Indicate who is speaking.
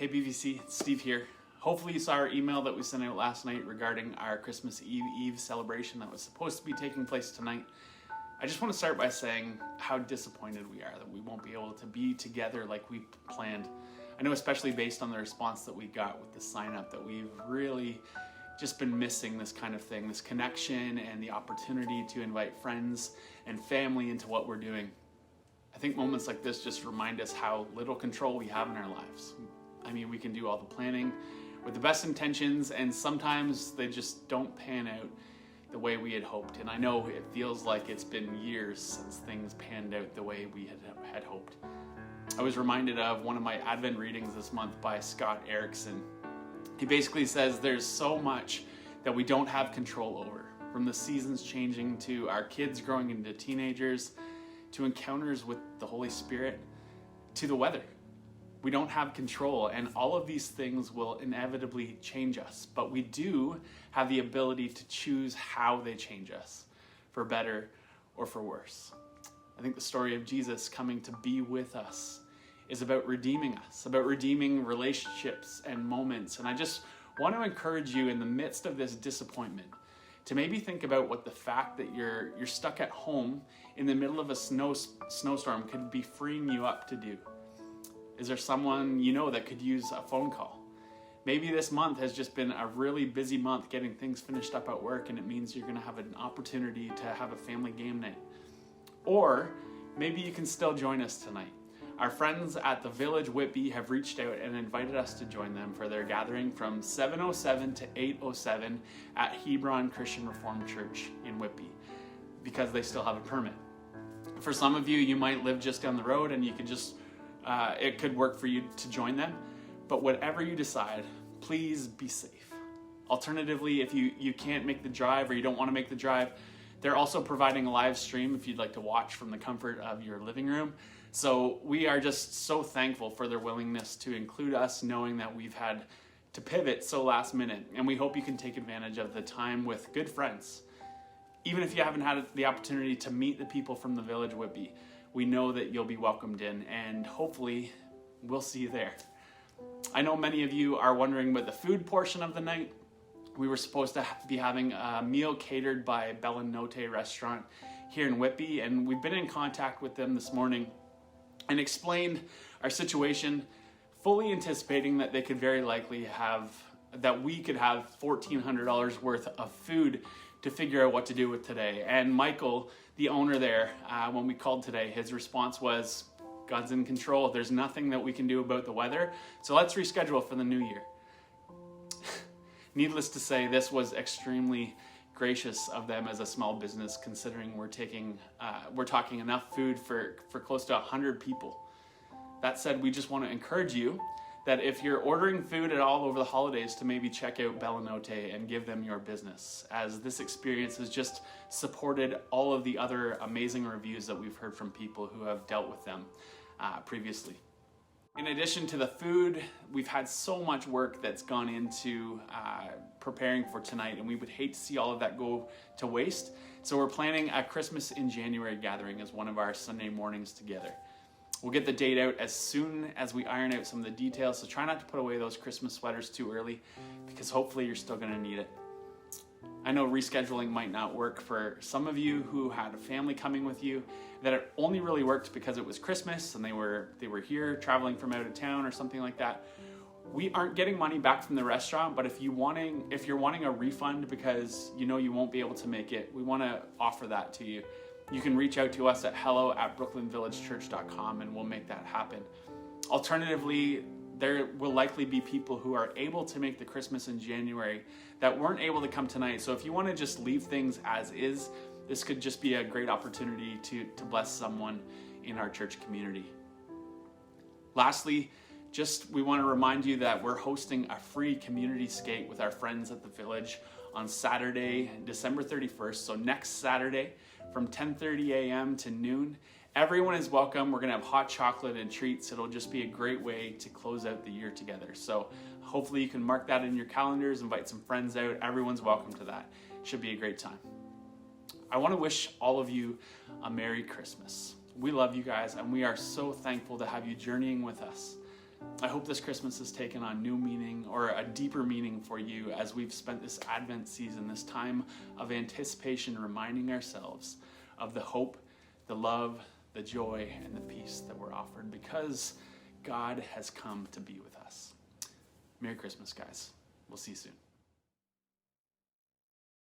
Speaker 1: Hey BVC, it's Steve here. Hopefully you saw our email that we sent out last night regarding our Christmas Eve celebration that was supposed to be taking place tonight. I just want to start by saying how disappointed we are that we won't be able to be together like we planned. I know, especially based on the response that we got with the sign up, that we've really just been missing this kind of thing, this connection and the opportunity to invite friends and family into what we're doing. I think moments like this just remind us how little control we have in our lives. I mean, we can do all the planning with the best intentions, and sometimes they just don't pan out the way we had hoped. And I know it feels like it's been years since things panned out the way we had hoped. I was reminded of one of my Advent readings this month by Scott Erickson. He basically says there's so much that we don't have control over, from the seasons changing to our kids growing into teenagers, to encounters with the Holy Spirit, to the weather. We don't have control, and all of these things will inevitably change us, but we do have the ability to choose how they change us, for better or for worse. I think the story of Jesus coming to be with us is about redeeming us, about redeeming relationships and moments. And I just want to encourage you, in the midst of this disappointment, to maybe think about what the fact that you're stuck at home in the middle of a snowstorm could be freeing you up to do. Is there someone you know that could use a phone call? Maybe this month has just been a really busy month getting things finished up at work, and it means you're going to have an opportunity to have a family game night. Or maybe you can still join us tonight. Our friends at the Village Whitby have reached out and invited us to join them for their gathering from 7:07 to 8:07 at Hebron Christian Reformed Church in Whitby, because they still have a permit. For some of you, you might live just down the road and you could just it could work for you to join them. But whatever you decide, please be safe. Alternatively, if you can't make the drive or you don't want to make the drive, they're also providing a live stream if you'd like to watch from the comfort of your living room. So we are just so thankful for their willingness to include us, knowing that we've had to pivot so last minute. And we hope you can take advantage of the time with good friends. Even if you haven't had the opportunity to meet the people from the Village Whitby, we know that you'll be welcomed in, and hopefully we'll see you there. I know many of you are wondering about the food portion of the night. We were supposed to be having a meal catered by Bella Notte restaurant here in Whitby, and we've been in contact with them this morning and explained our situation, fully anticipating that they could very likely that we could have $1,400 worth of food to figure out what to do with today. And Michael, the owner there, when we called today, his response was, God's in control. There's nothing that we can do about the weather, so let's reschedule for the new year. Needless to say, this was extremely gracious of them as a small business, considering we're talking enough food for close to 100 people. That said, we just want to encourage you that if you're ordering food at all over the holidays, to maybe check out Bella Notte and give them your business, as this experience has just supported all of the other amazing reviews that we've heard from people who have dealt with them previously. In addition to the food, we've had so much work that's gone into preparing for tonight, and we would hate to see all of that go to waste. So we're planning a Christmas in January gathering as one of our Sunday mornings together. We'll get the date out as soon as we iron out some of the details, so try not to put away those Christmas sweaters too early, because hopefully you're still going to need it. I know rescheduling might not work for some of you who had a family coming with you, that it only really worked because it was Christmas and they were here traveling from out of town or something like that. We aren't getting money back from the restaurant, but if you're wanting a refund because you know you won't be able to make it, we want to offer that to you. You can reach out to us at hello@brooklynvillagechurch.com and we'll make that happen. Alternatively, there will likely be people who are able to make the Christmas in January that weren't able to come tonight. So if you want to just leave things as is, this could just be a great opportunity to bless someone in our church community. Lastly, we want to remind you that we're hosting a free community skate with our friends at the Village on Saturday, December 31st. So next Saturday from 10:30 a.m. to noon. Everyone is welcome. We're going to have hot chocolate and treats. It'll just be a great way to close out the year together. So hopefully you can mark that in your calendars, invite some friends out. Everyone's welcome to that. Should be a great time. I want to wish all of you a Merry Christmas. We love you guys, and we are so thankful to have you journeying with us. I hope this Christmas has taken on new meaning, or a deeper meaning for you, as we've spent this Advent season, this time of anticipation, reminding ourselves of the hope, the love, the joy, and the peace that we're offered because God has come to be with us. Merry Christmas, guys. We'll see you soon.